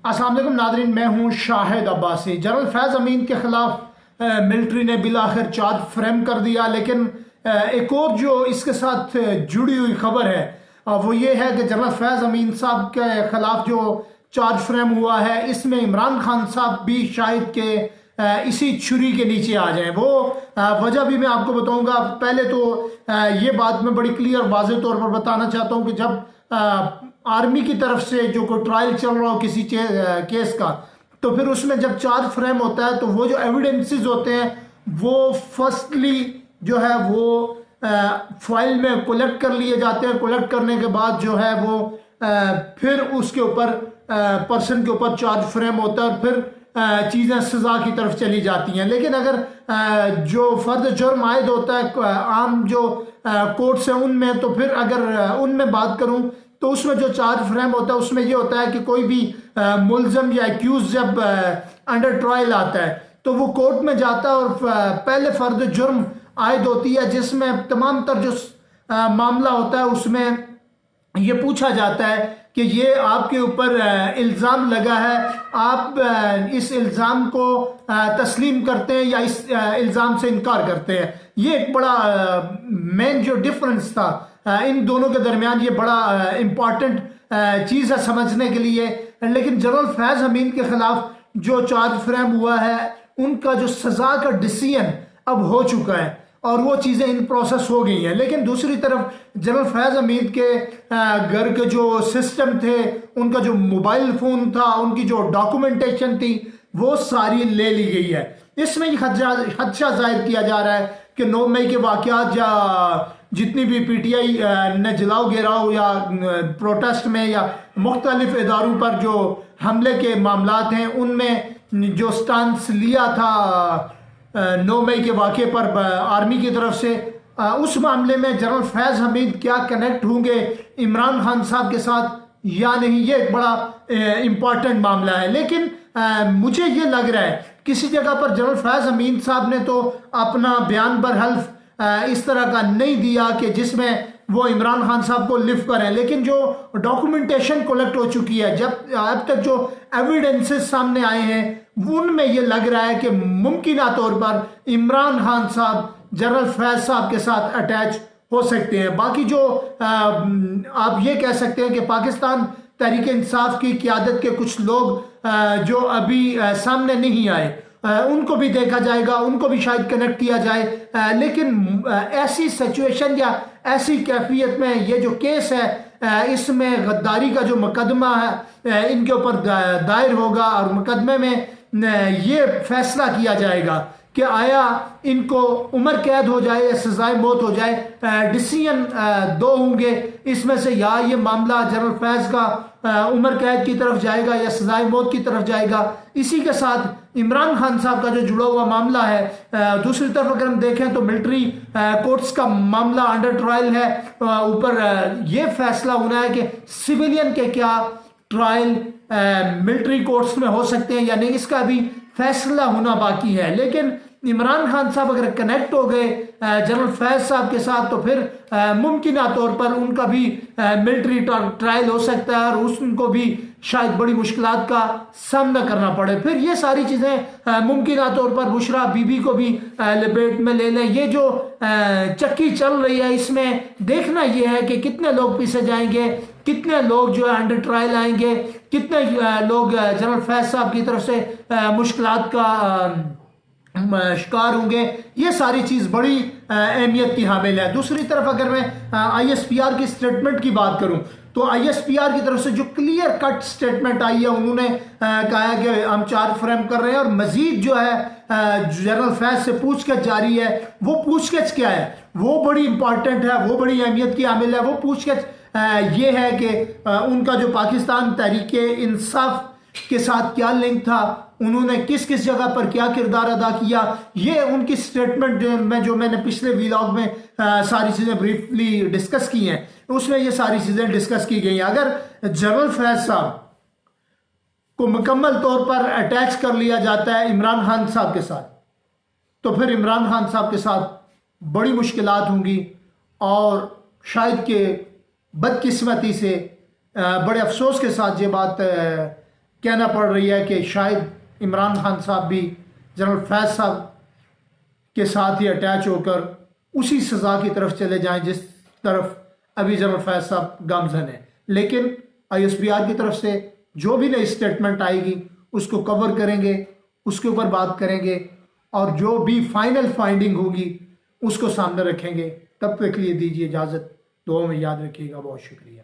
السلام علیکم ناظرین، میں ہوں شاہد عباسی۔ جنرل فیض امین کے خلاف ملٹری نے بالآخر چارج فریم کر دیا، لیکن ایک اور جو اس کے ساتھ جڑی ہوئی خبر ہے وہ یہ ہے کہ جنرل فیض امین صاحب کے خلاف جو چارج فریم ہوا ہے، اس میں عمران خان صاحب بھی شاید کہ اسی چھری کے نیچے آ جائیں۔ وہ وجہ بھی میں آپ کو بتاؤں گا۔ پہلے تو یہ بات میں بڑی کلیئر واضح طور پر بتانا چاہتا ہوں کہ جب آرمی کی طرف سے جو کوئی ٹرائل چل رہا ہو کسی کیس کا، تو پھر اس میں جب چارج فریم ہوتا ہے تو وہ جو ایویڈنسز ہوتے ہیں وہ فرسٹلی جو ہے وہ فائل میں کولیکٹ کر لیے جاتے ہیں۔ کولیکٹ کرنے کے بعد جو ہے وہ پھر اس کے اوپر پرسن کے اوپر چارج فریم ہوتا ہے اور پھر چیزیں سزا کی طرف چلی جاتی ہیں۔ لیکن اگر جو فرد جرم عائد ہوتا ہے عام جو کورٹس ہیں ان میں، تو پھر اگر ان میں بات کروں تو اس میں جو چارج فریم ہوتا ہے اس میں یہ ہوتا ہے کہ کوئی بھی ملزم یا ایکیوز جب انڈر ٹرائل آتا ہے تو وہ کورٹ میں جاتا ہے اور پہلے فرد جرم عائد ہوتی ہے، جس میں تمام تر جو معاملہ ہوتا ہے اس میں یہ پوچھا جاتا ہے کہ یہ آپ کے اوپر الزام لگا ہے، آپ اس الزام کو تسلیم کرتے ہیں یا اس الزام سے انکار کرتے ہیں۔ یہ ایک بڑا مین جو ڈفرنس تھا ان دونوں کے درمیان، یہ بڑا امپورٹنٹ چیز ہے سمجھنے کے لیے۔ لیکن جنرل فیض امین کے خلاف جو چارج فریم ہوا ہے، ان کا جو سزا کا ڈیسیژن اب ہو چکا ہے اور وہ چیزیں ان پروسیس ہو گئی ہیں۔ لیکن دوسری طرف جنرل فیض امین کے گھر کے جو سسٹم تھے، ان کا جو موبائل فون تھا، ان کی جو ڈاکومنٹیشن تھی، وہ ساری لے لی گئی ہے۔ اس میں یہ خدشہ ظاہر کیا جا رہا ہے کہ 9 مئی کے واقعات یا جتنی بھی پی ٹی آئی نے جلاؤ گراؤ یا پروٹیسٹ میں یا مختلف اداروں پر جو حملے کے معاملات ہیں، ان میں جو سٹانس لیا تھا 9 مئی کے واقعے پر آرمی کی طرف سے، اس معاملے میں جنرل فیض حمید کیا کنیکٹ ہوں گے عمران خان صاحب کے ساتھ یا نہیں، یہ ایک بڑا امپورٹنٹ معاملہ ہے۔ لیکن مجھے یہ لگ رہا ہے کسی جگہ پر جنرل فیض امین صاحب نے تو اپنا بیان برحلف اس طرح کا نہیں دیا کہ جس میں وہ عمران خان صاحب کو لفٹ کریں، لیکن جو ڈاکومنٹیشن کولیکٹ ہو چکی ہے، جب اب تک جو ایویڈنسز سامنے آئے ہیں، ان میں یہ لگ رہا ہے کہ ممکنہ طور پر عمران خان صاحب جنرل فیض صاحب کے ساتھ اٹیچ ہو سکتے ہیں۔ باقی جو آپ یہ کہہ سکتے ہیں کہ پاکستان تحریک انصاف کی قیادت کے کچھ لوگ جو ابھی سامنے نہیں آئے، ان کو بھی دیکھا جائے گا، ان کو بھی شاید کنیکٹ کیا جائے۔ لیکن ایسی سچویشن یا ایسی کیفیت میں یہ جو کیس ہے، اس میں غداری کا جو مقدمہ ہے ان کے اوپر دائر ہوگا اور مقدمے میں یہ فیصلہ کیا جائے گا کہ آیا ان کو عمر قید ہو جائے یا سزائے موت ہو جائے۔ ڈیسیژن دو ہوں گے اس میں سے، یا یہ معاملہ جنرل فیض کا عمر قید کی طرف جائے گا یا سزائے موت کی طرف جائے گا۔ اسی کے ساتھ عمران خان صاحب کا جو جڑا ہوا معاملہ ہے، دوسری طرف اگر ہم دیکھیں تو ملٹری کورٹس کا معاملہ انڈر ٹرائل ہے۔ اوپر یہ فیصلہ ہونا ہے کہ سویلین کے کیا ٹرائل ملٹری کورٹس میں ہو سکتے ہیں یا نہیں، اس کا بھی فیصلہ ہونا باقی ہے۔ لیکن عمران خان صاحب اگر کنیکٹ ہو گئے جنرل فیض صاحب کے ساتھ، تو پھر ممکنہ طور پر ان کا بھی ملٹری ٹرائل ہو سکتا ہے اور ان کو بھی شاید بڑی مشکلات کا سامنا کرنا پڑے۔ پھر یہ ساری چیزیں ممکنہ طور پر بشرا بی بی کو بھی لپیٹ میں لے لیں۔ یہ جو چکی چل رہی ہے، اس میں دیکھنا یہ ہے کہ کتنے لوگ پیچھے جائیں گے، کتنے لوگ جو ہے انڈر ٹرائل آئیں گے، کتنے لوگ جنرل فیض صاحب کی طرف سے مشکلات کا شکار ہوں گے۔ یہ ساری چیز بڑی اہمیت کی حامل ہے۔ دوسری طرف اگر میں آئی ایس پی آر کی سٹیٹمنٹ کی بات کروں تو آئی ایس پی آر کی طرف سے جو کلیئر کٹ سٹیٹمنٹ آئی ہے، انہوں نے کہا ہے کہ ہم چارج فریم کر رہے ہیں اور مزید جو ہے جنرل فیض سے پوچھ گچھ جاری ہے۔ وہ پوچھ گچھ کیا ہے؟ وہ بڑی امپورٹنٹ ہے، وہ بڑی اہمیت کی حامل ہے۔ وہ پوچھ گچھ یہ ہے کہ ان کا جو پاکستان تحریک انصاف کے ساتھ کیا لنک تھا، انہوں نے کس کس جگہ پر کیا کردار ادا کیا۔ یہ ان کی سٹیٹمنٹ جو میں نے پچھلے ویلاگ میں ساری چیزیں بریفلی ڈسکس کی ہیں، اس میں یہ ساری چیزیں ڈسکس کی گئی ہیں۔ اگر جنرل فیض صاحب کو مکمل طور پر اٹیچ کر لیا جاتا ہے عمران خان صاحب کے ساتھ، تو پھر عمران خان صاحب کے ساتھ بڑی مشکلات ہوں گی اور شاید کہ بدقسمتی سے بڑے افسوس کے ساتھ یہ بات کہنا پڑ رہی ہے کہ شاید عمران خان صاحب بھی جنرل فیض صاحب کے ساتھ ہی اٹیچ ہو کر اسی سزا کی طرف چلے جائیں جس طرف ابھی جنرل فیض صاحب گامزن ہیں. لیکن آئی ایس پی آر کی طرف سے جو بھی نئی اسٹیٹمنٹ آئے گی اس کو کور کریں گے, اس کے اوپر بات کریں گے, اور جو بھی فائنل فائنڈنگ ہوگی اس کو سامنے رکھیں گے. تب تک کے لیے دیجیے اجازت, دعاؤں میں یاد رکھیے گا. بہت شکریہ.